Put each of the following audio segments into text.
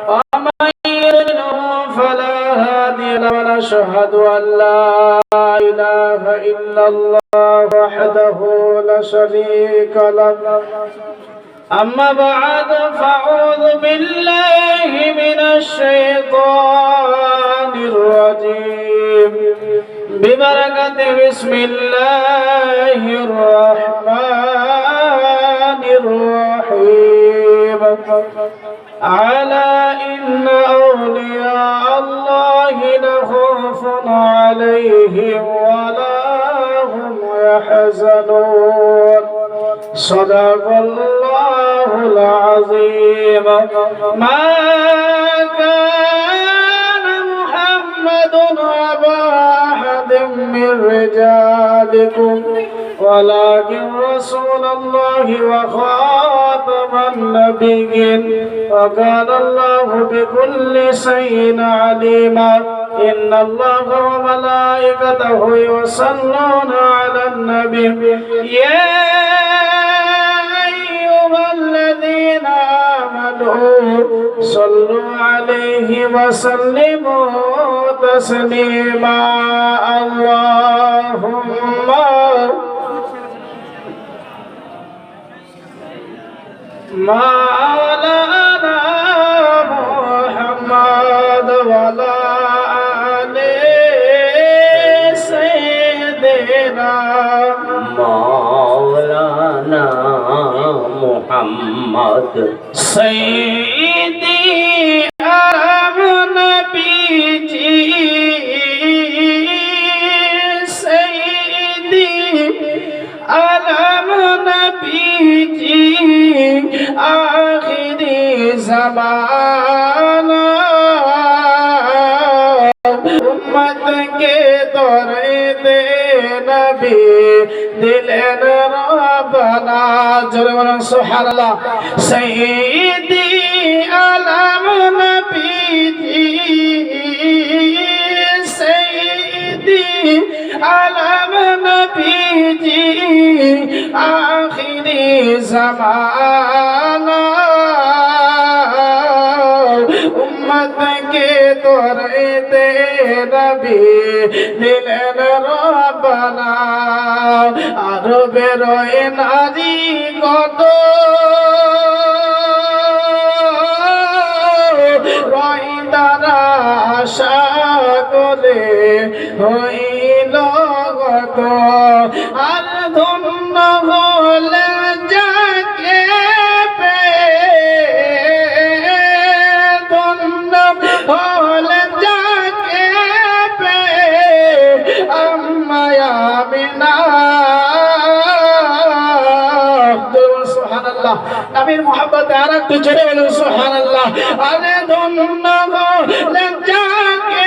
ومن يضلله فلا هادي له ونشهد أن لا إله إلا الله وحده لا شريك له أما بعد فأعوذ بالله من الشيطان الرجيم ببركة بسم الله الرحمن الرحيم على إن أولياء الله لا خوف عليهم ولا هم يحزنون صدق الله العظيم ما كان محمد أبا أحد من رجالكم ولكن رسول الله وخاتم النبيين وكان الله بكل شيء عليما إن الله وملائكته يصلون على النبي يا أيها الذين آمنوا صلوا عليه وسلموا تسليما اللهم مولانا محمد وعلى آل سيدنا مولانا محمد سيدي أرم نبيجي سيدي أرم نبيجي آخر زمانہ امت کے دورے دے نبی دلین ربنا جرمنا سبحان اللہ سیدی علم نبی جی سیدی علم نبی جی آخری زمانہ امت کے دورے دے نبی دلین ربنا عرب روئے ناری কত রয় তারা আশা করে হইল গত আর ধন্য হলে যাকে ধন্য হলে যাকে আম্মায়া বিনা সুবহানাল্লাহ নবীর মহব্বতে আরেকটু জোরে বলুন সুবহানাল্লাহ আরে ধন্য হলে যাকে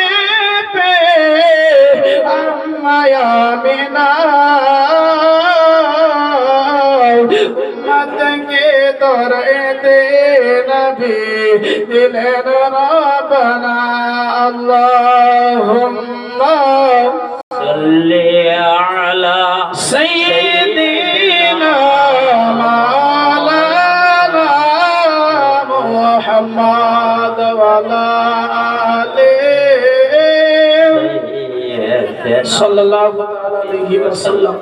আম্মায়া বিনা উম্মত কে দরে দে নবী দিলেন রব্বানা আল্লাহুম্মা সাল্লি আলা সাইয়্যিদিনা মাওলানা মুহাম্মদ ওয়া আলা আলিহি সাল্লাল্লাহু আলাইহি ওয়াসাল্লাম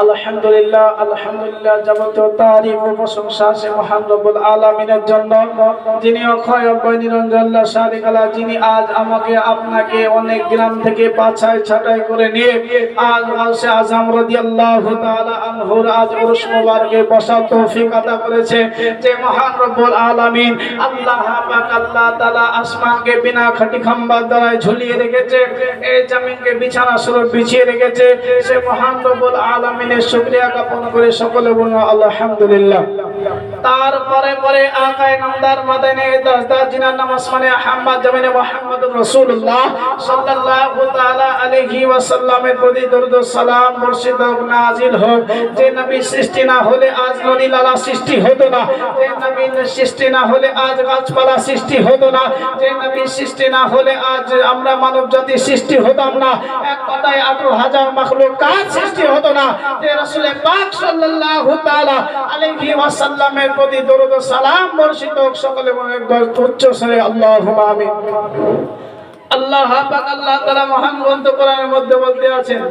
আলহামদুলিল্লাহ আলহামদুলিল্লাহ যাবতীয় তারিফ ও প্রশংসা আছে মহান রব্বুল আলামিনের জন্য যিনি অক্ষয় অব্যয় নিরঞ্জন শারীক আল্লাহ যিনি আজ আমাকে আপনাকে অনেক গ্রাম থেকে বাছাই ছাঁটাই করে নিয়ে আজ গাউসে আজম রাদিয়াল্লাহু তাআলা আনহুর আজ উরুস মুবারকে বসার তৌফিক আতা করেছে যে মহান রব্বুল আলামিন আল্লাহ পাক আল্লাহ তাআলা আসমানকে বিনা খাটি খাম্বা দ্বারা ঝুলিয়ে রেখেছে এই জমিনকে বিছানা স্বরূপ বিছিয়ে রেখেছে সে মহান রব্বুল আলামিন শুকরিয়া জ্ঞাপন করে সকলে বলুন আলহামদুলিল্লাহ তারপরে পরে আকায়ে নামদার মাদানে দাসদার জিনার নাম আসমানে আহমদ জমিনে মুহাম্মদুর রাসূলুল্লাহ সাল্লাল্লাহু তাআলা আলাইহি ওয়াসাল্লামের প্রতি দরুদ ও সালাম বর্ষিত নাজিল হোক যে নবী সৃষ্টি না হলে আজ নদী নালা সৃষ্টি হতো না যে নবী সৃষ্টি না হলে আজ গাছপালা সৃষ্টি হতো না যে নবী সৃষ্টি না হলে আজ আমরা মানব জাতি সৃষ্টি হতাম না এক কথায় 18,000 মাখলুকাত সৃষ্টি হতো না যে রাসূল পাক সাল্লাল্লাহু তাআলা আলাইহি ওয়াসাল্লামের প্রতি দরুদ ও সালাম বর্ষিত হোক। সকলে বলেন একবার উচ্চ স্বরে আল্লাহুম্মা আমিন। আল্লাহ পাক আল্লাহ তাআলা মহান গ্রন্থ কোরআনের মধ্যে বলতে আছেন,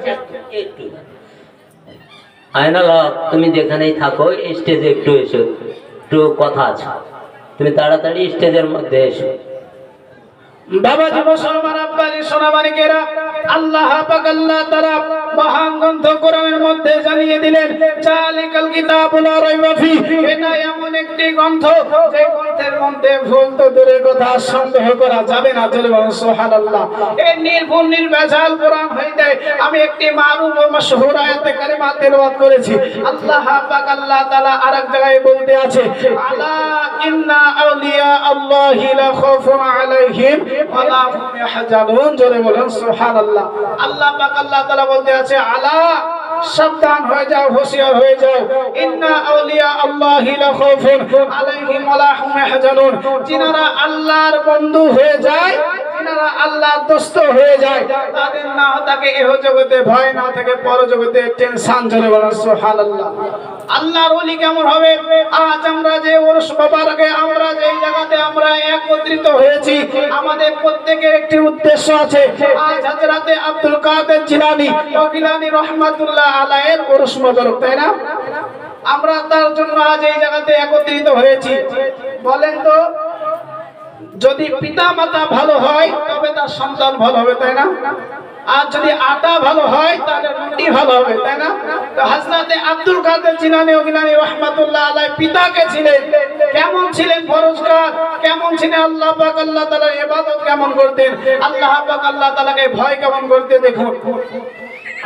একটু আয়নাল হক, তুমি যেখানেই থাকো স্টেজে একটু এসো, একটু কথা আছে, তুমি তাড়াতাড়ি স্টেজের মধ্যে এসো। বাবাজি মুসলমান আব্বাজি সোনামানিকেরা, আল্লাহ পাক আল্লাহ তাআলা মহান গ্রন্থ কোরআনের মধ্যে জানিয়ে দিলেন, জালিকাল কিতাবুল লা রাইবা ফি, এটা এমন একটি গ্রন্থ যে গ্রন্থের মধ্যে ভুল তো দূরের কথা সন্দেহ করা যাবে না। জোরে বলুন সুবহানাল্লাহ। এই নির্ভুল নির্ভেজাল কোরআন হইতে আমি একটি মারুফ ও মাশহুর আয়াতে কারিমা তেলাওয়াত করেছি। আল্লাহ পাক আল্লাহ তাআলা আরেক জায়গায় বলতে আছে, আলা ইন্না আউলিয়া আল্লাহি লা খাউফুন আলাইহিম ওয়া লা হুম ইয়াহজানুন। জোরে বলুন সুবহানাল্লাহ। আল্লাহ পাক আল্লাহ তাআলা বলতে আছে, আলা সাবধান হয়ে যাও, হুঁশিয়ার হয়ে যাও, ইন্না আউলিয়া আল্লাহি লা খাউফুন আলাইহিম ওয়া লা হুম ইয়াহজানুন। যিনারা আল্লাহর বন্ধু হয়ে যায়, যিনারা আল্লাহর দোস্ত হয়ে যায়, তাদের না থাকে ইহ জগতে ভয়, না থাকে পর জগতে টেনশন। জোরে বলুন সুবহানাল্লাহ। আল্লাহর ওলি কেমন হবে? আজ আমরা যে ওরস মোবারকে আমরা যে জায়গাতে আমরা একত্রিত হয়েছি, আমাদের প্রত্যেকের একটি উদ্দেশ্য আছে। আজ হযরতে আব্দুল কাদের জিলানী গিলানী রাহমাতুল্লাহ আলাইহির ওরস মোবারক, তাই না? আমরা তার জন্য আজ এই জায়গাতে একত্রিত হয়েছি। বলেন তো, যদি পিতা মাতা ভালো হয় তবে তার সন্তান ভালো হবে, তাই না? আর যদি আটা ভালো হয় তাহলে রুটি ভালো হবে, তাই না? তো হযরতে আব্দুল কাদের জিলানী গিলানী রাহমাতুল্লাহ আলাইহি পিতাকে ছিলেন, কেমন ছিলেন? ফরজগার কেমন ছিলেন? আল্লাহ পাক আল্লাহ তাআলার ইবাদত কেমন করতেন? আল্লাহ পাক আল্লাহ তাআলাকে ভয় কেমন করতে দেখুন।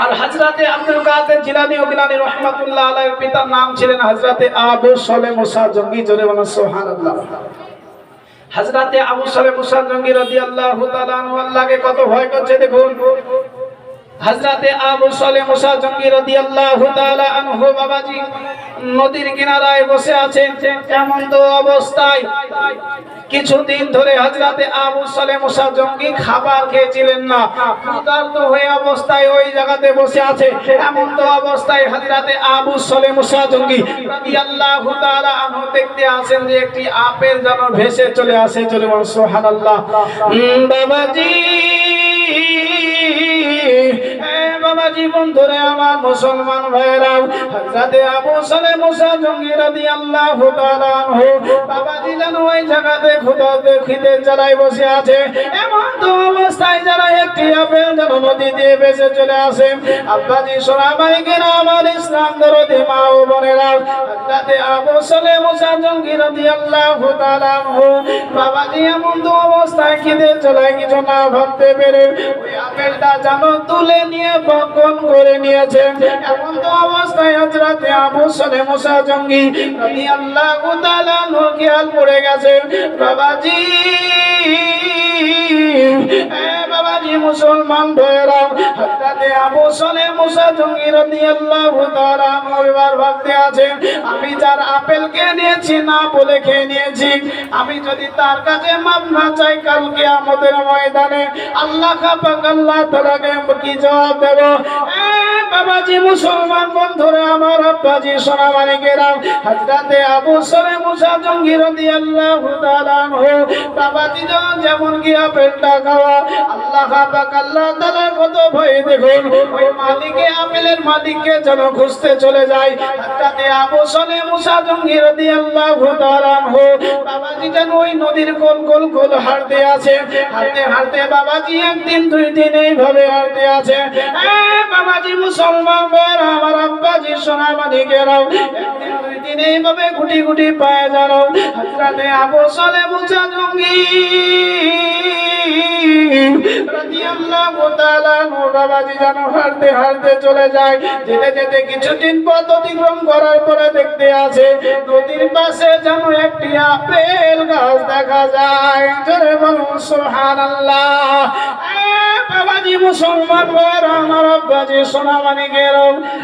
আর হযরতে আব্দুল কাদের জিলানী গিলানী রাহমাতুল্লাহ আলাইহির পিতার নাম ছিলেন হযরতে আবু সালেহ মুসা জঙ্গি। জোরে বলুন সুবহানাল্লাহ। হযরতে আবু সালেহ মুসা জঙ্গি রাদিয়াল্লাহু তাআলা আনহু আল্লাহকে কত ভয় করছে দেখুন। হযরতে আবু সালেহ মুসা জঙ্গি রাদিয়াল্লাহু তাআলা আনহু বাবাজি নদীর কিনারায় বসে আছেন। এমন তো অবস্থায় কিছুদিন ধরে হযরতে আবু সালেহ মুসা জঙ্গি খাবার খেয়েছিলেন না, ক্ষুধার্ত হয়ে অবস্থায় ওই জায়গাতে বসে আছে। এমন তো অবস্থায় হযরতে আবু সালেহ মুসা জঙ্গি রাদিয়াল্লাহু তাআলা আনহু দেখতে আসেন যে একটি আপেল যেন ভেসে চলে আসে। চলে বলুন সুবহানাল্লাহ। বাবাজি, বাবাজি বন্ধুরে আমার মুসলমান ভাইরা, হযরতে আবু সালেহ মুসা জঙ্গি রাদিয়াল্লাহু তাআলা আনহু বাবাজি যেন ওই জায়গাতে ক্ষুধার্তে খিদে জ্বালায় বসে আছে। এমন তো অবস্থায় যারা একটি আপেল যেন নদী দিয়ে ভেসে চলে আসে। আব্বাজি সোনামাইকেরা, আমার ইসলাম দরদি মা ও বোনেরা, হযরতে আবু সালেহ মুসা জঙ্গি রাদিয়াল্লাহু তাআলা আনহু বাবাজি এমন তো অবস্থায় খিদে জ্বালায় কিছু না ভাবতে পেরে ওই আপেলটা যেন তুলে নিয়ে বক্ষণ করে নিয়েছে। এমন তো অবস্থায় হযরতে আবু সালেহ মুসা জঙ্গি রাদিয়াল্লাহু তাআলা আনহু খেয়াল পড়ে গেছে। বাবাজি, বাবাজি মুসলমান ভাইরা, হযরতে আবু সালেহ মুসা জঙ্গি রাদিয়াল্লাহু তাআলা আনহু এবার ভাবতে আছেন, আমি যার আপেলকে নিয়েছি না বলে খেয়ে নিয়েছি, আমি যদি তার কাছে মাপ না চাই কাল কিয়ামতের ময়দানে আল্লাহ পাক আল্লাহ তাআলাকে কি জবাব দেব? বাবাজি মুসলমান বন্ধুরা আমার, আব্বাজি সোনামানিকেরা, হযরতে আবু সালেহ মুসা জঙ্গি রাদিয়াল্লাহু তাআলা আনহু বাবাজি যেমন কি আপেলটা খাওয়া, আল্লাহ পাক আল্লাহ তাআলা কত ভয় দেখুন। ওই মালিকে আপেলের মালিককে যেন খুঁজতে চলে যায়। হযরতে আবু সালেহ মুসা জঙ্গি রাদিয়াল্লাহু তাআলা আনহু বাবাজি যেন ওই নদীর কোল কোল কোল হাঁটতে আছে। হাঁটতে হাঁটতে বাবাজি একদিন দুই দিন এইভাবে হাঁটতে আছে। বাবাজি মুসলমান ভাইরা আমার, আব্বাজি সোনামানিকেরা, একদিন দুই দিন এইভাবে গুটি গুটি পায়ে যেন হযরতে আবু সালেহ মুসা জঙ্গি রাদিয়াল্লাহু তাআলা আনহু বাবাজি যেন হাঁটতে হাঁটতে চলে যায়। যেতে যেতে কিছুদিন পথ অতিক্রম করার পরে দেখতে আছে নদীর পাশে যেন একটি আপেল গাছ দেখা যায়। জোরে বলুন সুবহানাল্লাহ। বাবাজি মুসলমান ভাইরা আমার আব্বাজি সোনামানিকের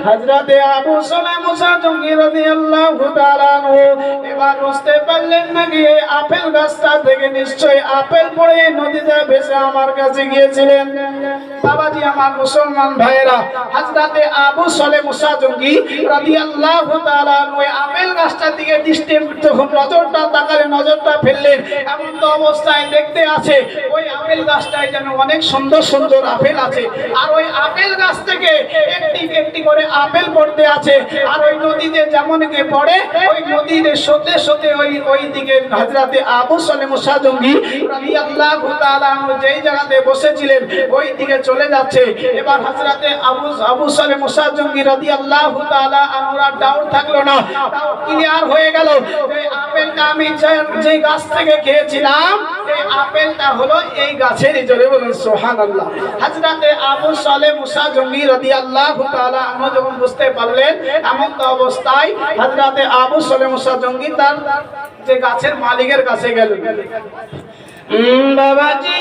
হযরতে আবু সালে মুসা জঙ্গি রাদিয়াল্লাহু তাআলা আনহু এবার বুঝতে পারলেন নাকি এই আপেল গাছটা থেকে নিশ্চয়ই আপেল পড়ে নদীতে ভেসে আমার কাছে গিয়েছিলেন। বাবাজি আমার মুসলমান ভাইরা হযরতে আবু সালে মুসা জঙ্গি রাদিয়াল্লাহু তাআলা আনহু আপেল গাছটার দিকে দৃষ্টি যখন নজরটা তাকালেন, নজরটা ফেললেন, এমন তো অবস্থায় দেখতে আছে ওই আপেল গাছটায় যেন অনেক সুন্দর সুন্দর আপেল আছে, আর ওই আপেল গাছ থেকে একটি একটি করে আপেল পড়তে আছে, আর ওই নদীতে যেমন কে পড়ে ওই নদীর সাথে সাথে ওই দিকে হযরতে আবু সালে মুসা জঙ্গি রাদিয়াল্লাহু তাআলা আনহু যেই জায়গাতে বসেছিলেন ওই দিকে চলে যাচ্ছে। এবার হযরতে আবু সালে মুসা জঙ্গি রাদিয়াল্লাহু তাআলা আনহুর ডাউট থাকলো না, ডাউট ক্লিয়ার হয়ে গেল। এই আপেলটা আমি যে গাছ থেকে খেয়েছিলাম এই আপেলটা হলো এই গাছেরই। জোরে বলুন সুবহানাল্লাহ। হযরতে আবু সালে মুসা জঙ্গি রাদিয়াল্লাহু তাআলা আনহু যখন বুঝতে পারলেন এমন তো অবস্থায় হযরতে আবু সালে মুসা জঙ্গি তার যে গাছের মালিকের কাছে গেলেন। বাবাজি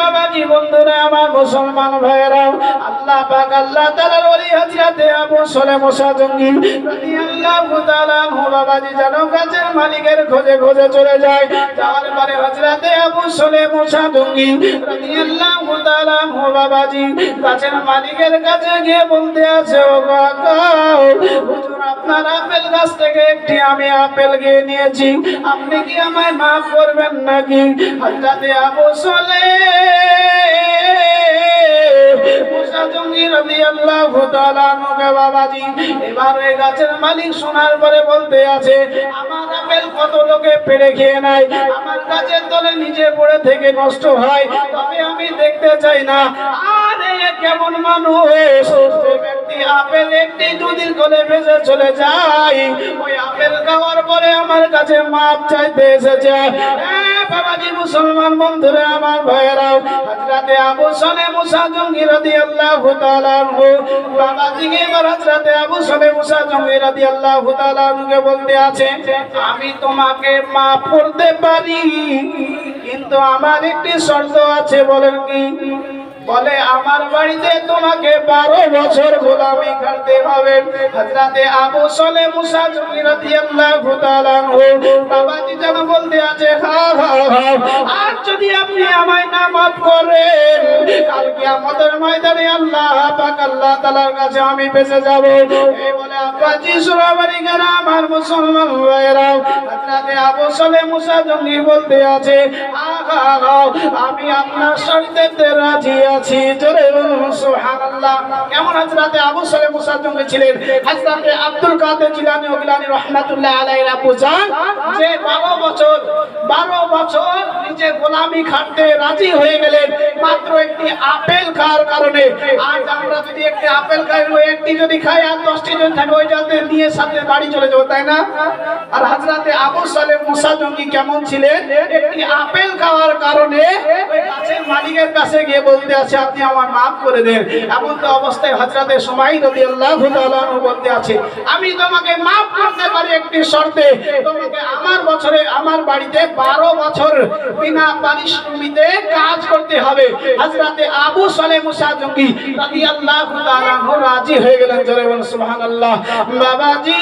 বাবাজি বন্ধুরা আমার মুসলমান ভাইরা আল্লাহ পাক আল্লাহ তাআলার ওলি হযরতে আবু সালে মুসা জঙ্গি রাদিয়াল্লাহু তাআলা আনহু বাবাজি যেন গাছের মালিকের খোঁজে খোঁজে চলে যায়। যাওয়ার পরে হযরতে আবু সালে মুসা জঙ্গি রাদিয়াল্লাহু তাআলা আনহু বাবাজি গাছের মালিকের কাছে গিয়ে বলতে আছে, ও কাকা হুজুর আপনার আপেল গাছ থেকে একটি আমি আপেল খেয়ে নিয়েছি, আপনি কি আমায় মাফ করবেন নাকি? হযরতে আবু সালে মুসা জঙ্গি রাদিয়াল্লাহু তাআলা আনহু বাবাজি এবার এই গাছের মালিক শোনার পরে বলতে আছে, আমার আপেল কত লোকে পেড়ে খেয়ে নাই, আমার গাছের তলে নিচে পড়ে থেকে নষ্ট হয়, তবে আমি দেখতে চাই না। আরে কেমন মানুষ যে ব্যক্তি আপেল একটি নদীর কোলে ভেসে চলে যায়, ওই আপেল খাওয়ার পরে আমার কাছে মাপ চাইতে এসেছে। বাবাজি মুসলমান বন্ধুরা আমার ভাইয়েরা হযরতে আবু সালে মুসা জঙ্গি রাদিয়াল্লাহু তাআলা আনহু বাবাজিকে এবার হযরতে আবু সালে মুসা জঙ্গি রাদিয়াল্লাহু তাআলা আনহুকে বলতে আছে, আমি তোমাকে মাফ করতে পারি কিন্তু আমার একটি শর্ত আছে। বলেন কি? বলে আমার বাড়িতে তোমাকে 12 বছর গোলামি করতে হবে। হযরতে আবু সালে মুসা জঙ্গি রাদিয়াল্লাহু তাআলা আনহু বাবাজি যেন বলতে আছে, আর যদি আপনি আমায় না মাফ করেন কাল কিয়ামতের ময়দানে আল্লাহ পাক আল্লাহ তাআলার কাছে আমি বেঁচে যাব। এই বলে আব্বাজি সুরাবাড়ি গানা আমার মুসলমান ভাইরা হযরতে আবু সালে মুসা জঙ্গি বলতে আছে, আমি আপনার শর্তেতে রাজি আছি। জোরে বলুন সুবহানাল্লাহ। কেমন হযরতে আবু সালে মুসা জঙ্গি ছিলেন? হযরতে আব্দুল কাদের জিলানী ওগলানী রাহমাতুল্লাহ আলাইহি আবু জান যে 12 বছর নিজে গোলামি খাটতে রাজি হয়ে গেলেন মাত্র একটি আপেল খাওয়ার কারণে। আজ আমরা যদি একটি আপেল খাই, ওই একটি যদি খাই আর 10টি জন থাকে ওই যাতে নিয়ে সাথে বাড়ি চলে যাবো, তাই না? আর হযরতে আবু সালে মুসা জঙ্গি কেমন ছিলেন? একটি আপেল খাওয়ার কারণে ওই গাছের মালিকের কাছে গিয়ে বলতে আছে, আপনি আমার মাফ করে দেন। এমন তো অবস্থায় হযরতে সুমাইর রাদিয়াল্লাহু তাআলা আনহু বলতে আছে, আমি তোমাকে মাফ করতে পারি একটি শর্তে, তোমাকে আমার বাড়িতে 12 বছর বিনা পারিশ্রমিকে কাজ করতে হবে। হযরতে আবু সালে মুসা জঙ্গি রাদিয়াল্লাহু তাআলা আনহু রাজি হয়ে গেলেন। জোরে বলুন সুবহানাল্লাহ। বাবাজি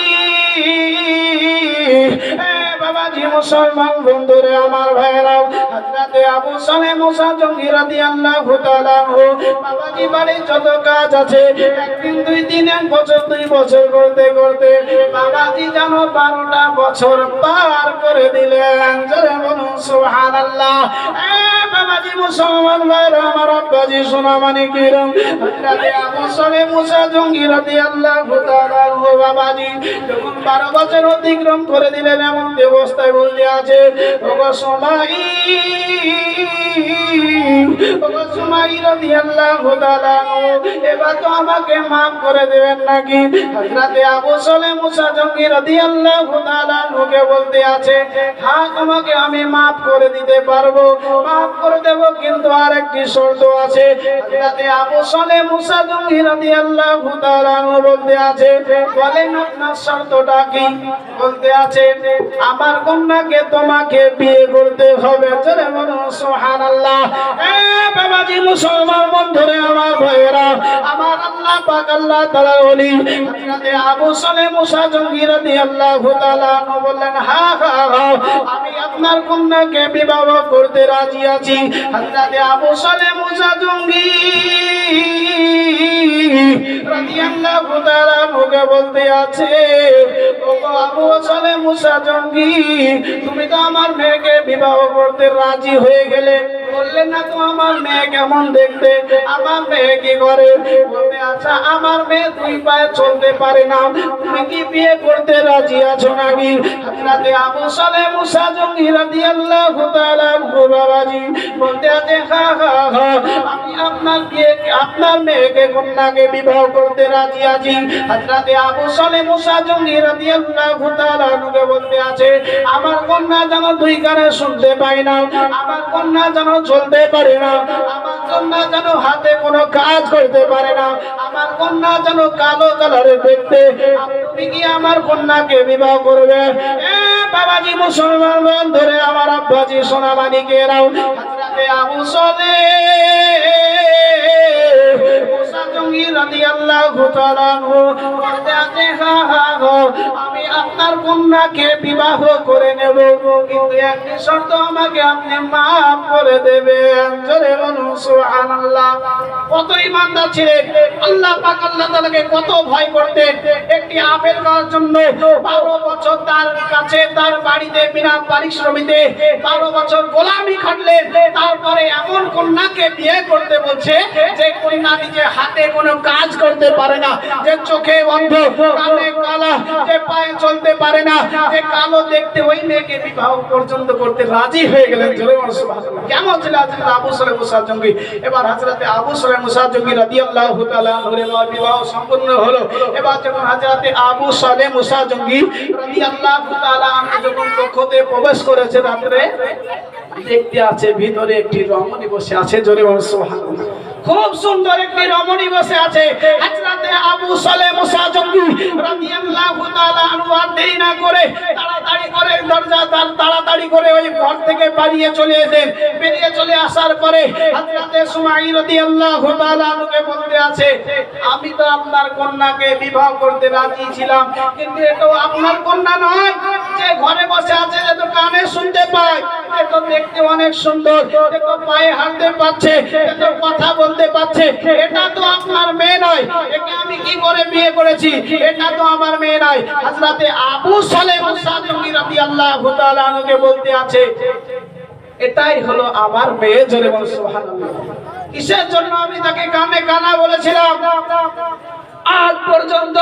বাবাজি মুসলমান বন্ধুরে আমার ভাইরা হযরতে আবু সালে মুসা জঙ্গি রাদিয়াল্লাহু তাআলা আনহু বাবাজি বাড়ির যত কাজ আছে একদিন 2 দিন 1 বছর 2 বছর করতে করতে বাবাজি যেন 12টা বছর পার করে দিলেন। জোরে বলুন সুবহানাল্লাহ। বাবাজি মুসলমান ভাইরা আমার আব্বাজি সোনামানিকেরা হযরতে আবু সালে মুসা জঙ্গি রাদিয়াল্লাহু তাআলা আনহু বাবাজি যখন 12 বছর অতিক্রম করে দিলেন এমন অবস্থায় বলতে আছে, ওগো সুমাইর রাদিয়াল্লাহু তাআলা আনহু এবার তো আমাকে maaf করে দেবেন নাকি? হযরতে আবু সালে মুসা জঙ্গি রাদিয়াল্লাহু তাআলা আনহুকে বলতে আছে, হ্যাঁ তোমাকে আমি maaf করে দিতে পারবো, maaf করে দেব, কিন্তু আরেকটি শর্ত আছে। হযরতে আবু সালেহ মুসা জঙ্গি রাদিয়াল্লাহু তাআলা আনহু বলতে আছে, বলেন আপনার শর্তটা কি? বলতে আছে, আমার কন্যাকে তোমাকে বিয়ে করতে হবে। জোরে বলুন সুবহানাল্লাহ। বাবাজি মুসলমান বন্ধুরা, আমার ভাইয়েরা, আমার আল্লাহ পাক আল্লাহ তাআলার ওলি হযরতে আবু সালেহ মুসা জঙ্গি রাদিয়াল্লাহু তাআলা আনহু বললেন, হ্যাঁ হ্যাঁ হ্যাঁ, আমি আপনার কন্যাকে বিবাহ করতে রাজি আছি। হযরতে আবু সালেহ মুসা জঙ্গি রাদিয়াল্লাহু তাআলা মুখে বলতে আছে, ওগো আবু সালেহ মুসা জঙ্গি, তুমি তো আমার মেয়েকে বিবাহ করতে রাজি হয়ে গেলে, বললেন না তো আমার মেয়ে কেমন দেখতে, আমার মেয়ে কি করে? বলতে আচ্ছা, আমার মেয়ে দুই পায়ে চলতে পারে না, তুমি কি বিয়ে করতে রাজি আছো নাকি? হযরতে আবু সালেহ মুসা জঙ্গি রাদিয়াল্লাহু তাআলা বাবাজি বলতে আছে, হ্যাঁ হ্যাঁ হ্যাঁ, আমি আপনার মেয়েকে কন্যাকে বিবাহ করতে রাজি আছি। হযরতে আবু সালেহ মুসা জঙ্গি রাদিয়াল্লাহু তাআলা বলতে আছে, আমার কন্যা যেন দুই কানে শুনতে পায় না, আমার কন্যা যেন চলতে পারে না, আমার কন্যা যেন হাতে কোনো কাজ করতে পারে না, আমার কন্যা যেন কালো কালারে দেখতে, তুমি কি আমার কন্যাকে বিবাহ করবে? বাবাজি মুসলমান বন্ধুরে, আমার আব্বাজি সোনামানিকেরাও, হযরতে আবু সালেহ মুসা জঙ্গি রাদিয়াল্লাহু তাআলা বলতে আছে, হ্যাঁ হ্যাঁ হ্যাঁ, আমি আপনার কন্যাকে বিবাহ করে নেব, কিন্তু একটি শর্ত আমাকে আপনি মাফ করে দেবেন। জোরে বলুন সুবহানাল্লাহ। কত ইমানদার ছিলেন, আল্লাহ পাক আল্লাহ তাআলাকে কত ভয় করতেন। একটি আপেল খাওয়ার জন্য 12 বছর তার কাছে তার বাড়িতে বিনা পারিশ্রমিকে 12 বছর গোলামি খাটলেন, তারপরে এমন কন্যাকে বিয়ে করতে বলছে যে কন্যা নিজে হাতে কোনো কাজ করতে পারে না, যে চোখে অন্ধ, কানে কালা, যে পায়ে চলতে পারে না, যে কালো দেখতে, ওই মেয়েকে বিবাহ পর্যন্ত করতে রাজি হয়ে গেলেন। জোরে বলুন সুবহানাল্লাহ। কেমন ছিল হযরত আবু সালেহ মুসা জঙ্গি? এবার হযরতে আবু সালেহ মুসা জঙ্গি রাদিয়াল্লাহু তাআলা আনহুর বিবাহ সম্পূর্ণ হলো। এবার যখন হযরতে আবু সালেহ মুসা জঙ্গি রাদিয়াল্লাহু তাআলা আনহু যখন কক্ষতে প্রবেশ করেছে রাতে, দেখতে আছে ভিতরে একটি রমণী বসে আছে। জোরে বলুন সুবহানাল্লাহ। খুব সুন্দর একটি রমণী বসে আছে। হযরতে আবু সালেহ মুসা জঙ্গি রাদিয়াল্লাহু তাআলা আনহু আর দেরি না করে তাড়াতাড়ি করে তাড়াতাড়ি করে ওই ঘর থেকে বেরিয়ে চলে এলেন। বেরিয়ে চলে আসার পরে হযরতে সুমাই রাদিয়াল্লাহু তাআলা আনহুকে বলতে আছে, আমি তো আপনার কন্যাকে বিবাহ করতে রাজি ছিলাম, কিন্তু এটা আপনার কন্যা নয়, যে ঘরে বসে আছে, যে তো কানে শুনতে পায়, যে তো দেখতে অনেক সুন্দর, যে তো পায়ে হাঁটতে পারছে, যে তো কথা বলতে পারছে, এটা তো আপনার মেয়ে নয়, একে আমি কি করে বিয়ে করেছি? এটা তো আমার মেয়ে নয়। হযরতে আবু সালেহ মুসা জঙ্গি রাদিয়াল্লাহু তাআলা আনহুকে বলতে আছে, এটাই হলো আমার মেয়ে। জোরে বলুন সুবহানাল্লাহ। কিসের জন্য আমি তাকে কানে কানা বলেছিলাম? আজ পর্যন্ত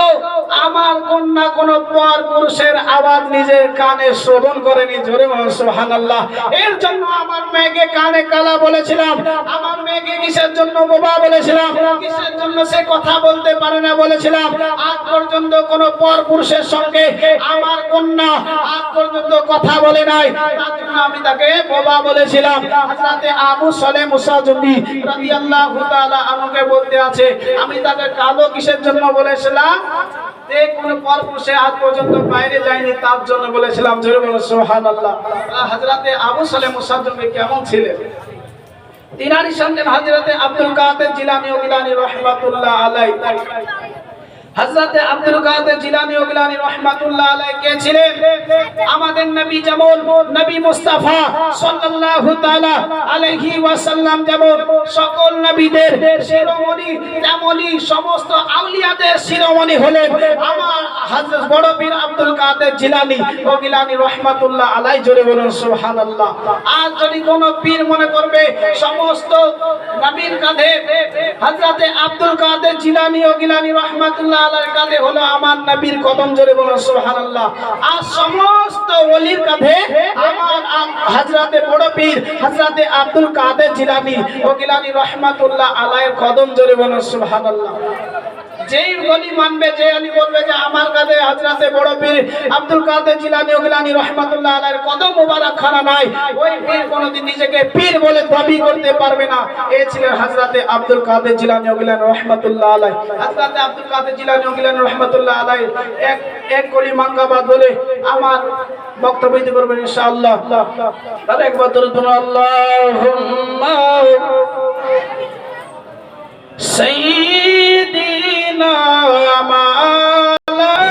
আমার কন্যা কোন পর পুরুষের আওয়াজ নিজের কানে শ্রবণ করেনি। জোরে বলুন সুবহানাল্লাহ। এর জন্য আমার মেয়েকে কানে কালা বলেছিলাম, আমার মেয়েকে কিসের জন্য বোবা বলেছিলাম, কিসের জন্য সে কথা বলতে পারে না বলেছিলাম। আজ পর্যন্ত কোন পর পুরুষের সঙ্গে আমার কন্যা আজ পর্যন্ত কথা বলে নাই, তার জন্য আমি তাকে বোবা বলেছিলাম। হযরতে আবু সালেহ মুসা জঙ্গি রাদিয়াল্লাহু তাআলা আনহুকে বলতে আছে, আমি তাকে কালো কিসের জন্য বলেছিলাম? যে কোন পরপুরুষে আজ পর্যন্ত বাইরে যায়নি, তার জন্য বলেছিলাম। জোরে বলুন সুবহানাল্লাহ। হযরতে আবু সালেহ মুসা জঙ্গি কেমন ছিলেন? তিনারই সঙ্গে হযরতে আব্দুল কাদের জিলানী ও গিলানী রাহমাতুল্লাহ আলাইহি। হযরতে আব্দুল কাদের জিলানী ও গিলানী রাহমাতুল্লাহ আলাইহি কে ছিলেন? আমাদের নবী যেমন নবী মুস্তাফা সাল্লাল্লাহু তাআলা আলাইহি ওয়াসাল্লাম যেমন সকল নবীদের শিরোমণি, তেমনি সমস্ত আউলিয়াদের শিরোমণি হলেন আমার হযরত বড় পীর আব্দুল কাদের জিলানী ও গিলানী রাহমাতুল্লাহ আলাইহি। জোরে বলুন সুবহানাল্লাহ। আজ যদি কোন পীর মনে করবে সমস্ত নবীর কাঁধে হযরতে আব্দুল কাদের জিলানী ও গিলানী রাহমাতুল্লাহ আলাইহির কাঁধে হলো আমার নবীর কদম। জোরে বলুন সুবহানাল্লাহ। আর সমস্ত ওলির কাঁধে আমার হযরতে বড় পীর হযরতে আব্দুল কাদের জিলানী ও গিলানী রাহমাতুল্লাহ আলাইহির কদম। জোরে বলুন সুবহানাল্লাহ। যেই গলি মানবে, যে আলী বলবে যে আমার কাছে হযরতে বড় পীর আব্দুল কাদের জিলানী গিলানী রাহমাতুল্লাহ আলাইহির কদম মোবারক খানা নাই, ওই পীর কোনদিন নিজেকে পীর বলে দাবি করতে পারবে না। এই ছিলেন হযরতে আব্দুল কাদের জিলানী গিলানী রাহমাতুল্লাহ আলাইহি। হযরতে আব্দুল কাদের জিলানী গিলানী রাহমাতুল্লাহ আলাইহি এক কলি মাঙ্গাবাদ বলে আমার বক্তব্য দিতে পারবেন ইনশাআল্লাহ। তাহলে একবার দরুদ পড়ুন, আল্লাহুম্মা সাইয়্যিদিনা মাওলানা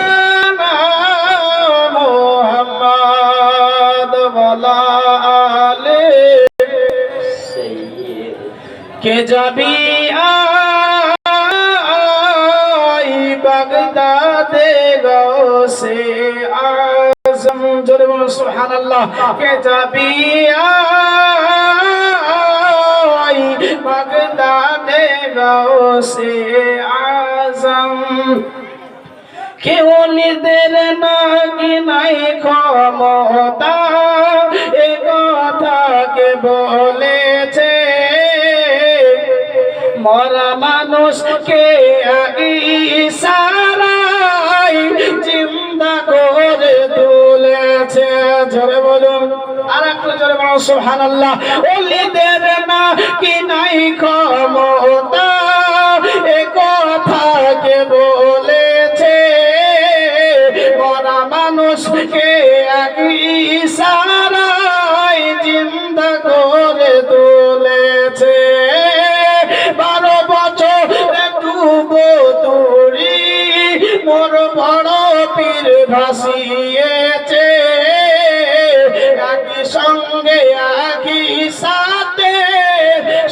মুহাম্মদ ওয়া আলি सैयद কে যাবি আই বাগদাদে গৌসে আজম, জোরে বলুন সুবহানাল্লাহ। কে যাবি আই বাগদাদে গৌসে আজম, কেউ নিদের নাকি নাই ক্ষমতা, এ কথাকে বলেছে মরা মানুষকে ইশারায় জিন্দা করে তুলেছে। জোরে বলুন, আর একটু জোরে বলুন সুবহানাল্লাহ। ওলিদের নাকি নাই ক্ষমতা, এ কথাকে বলেছে মরা মানুষকে ইশারায় জিন্দা করে তুলেছে। 12 বছর ডুবো তুরি মোর বড় পীর ভাসিয়েছে, একই সঙ্গে একই সাথে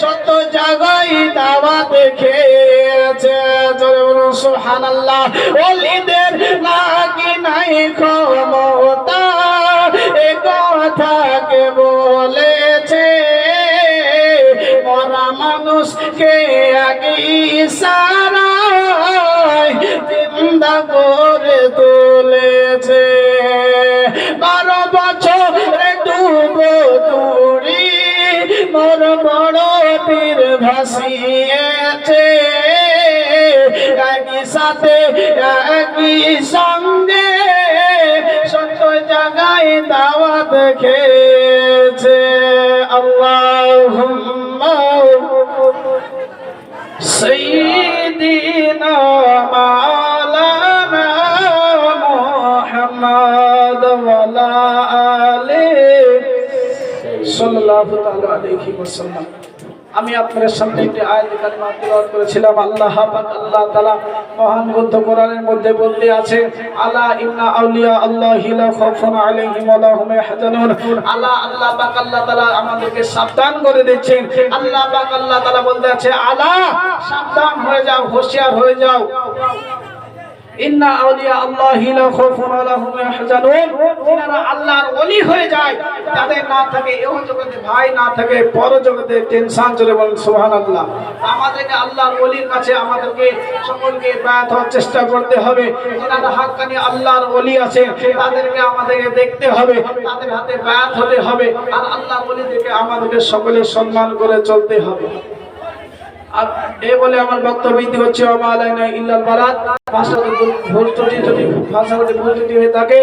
শত জায়গায় দাওয়াত খেয়েছে। জোরে বলুন সুবহানাল্লাহ। ওলিদের নাকি নাই ক্ষমতা, এ কথাকে বলেছে মরা মানুষকে একই ইশারায় জিন্দা করে তুলেছে। 12 বছর ডুবো তুরি মোর বড় পীর ভাসিয়েছে, একই সাথে একই সঙ্গে শত জায়গায় দাওয়াত খেয়েছে। আল্লাহুম্মা সাইয়্যিদিনা মাওলানা মুহাম্মদ ওয়া আলি সাল্লাল্লাহু তাআলা আলাইহি ওয়াসাল্লাম। আমি আপনাদের সামনে একটি আয়াত কারিমা তেলাওয়াত করেছিলাম। আল্লাহ পাক আল্লাহ তাআলা মহান গ্রন্থ কোরআনের মধ্যে বলতে আছে, আলা ইন্না আউলিয়া আল্লাহি লা খাউফুন আলাইহিম ওয়া লা হুম ইয়াহজানুন। আল্লাহ পাক আল্লাহ তাআলা আমাদেরকে সাবধান করে দিচ্ছেন। আল্লাহ পাক আল্লাহ তাআলা বলতে আছে, আলা সাবধান হয়ে যাও, হুঁশিয়ার হয়ে যাও। ইন্না আউলিয়া আল্লাহি লা খাউফুন ওয়া লা হুম ইয়াহজানুন, যারা আল্লাহর ওলি হয়ে যায় তাদের না থাকে এই জগতে ভয়, না থাকে পর জগতে টেনশন। চলে বলেন সুবহানাল্লাহ। আমাদেরকে আল্লাহর ওলির কাছে আমাদেরকে সকলকে বায়াত হওয়ার চেষ্টা করতে হবে। যারা হাক্কানি আল্লাহর ওলি আছে তাদেরকে আমাদেরকে দেখতে হবে, তাদের হাতে বায়াত হতে হবে, আর আল্লাহর ওলিদেরকে আমাদেরকে সকলে সম্মান করে চলতে হবে। আর এই বলে আমার বক্তব্য হচ্ছে, ওয়া মা আলাইনা ইল্লাল বালাগ। ভাষাগত ভুল ত্রুটি যদি হয়ে থাকে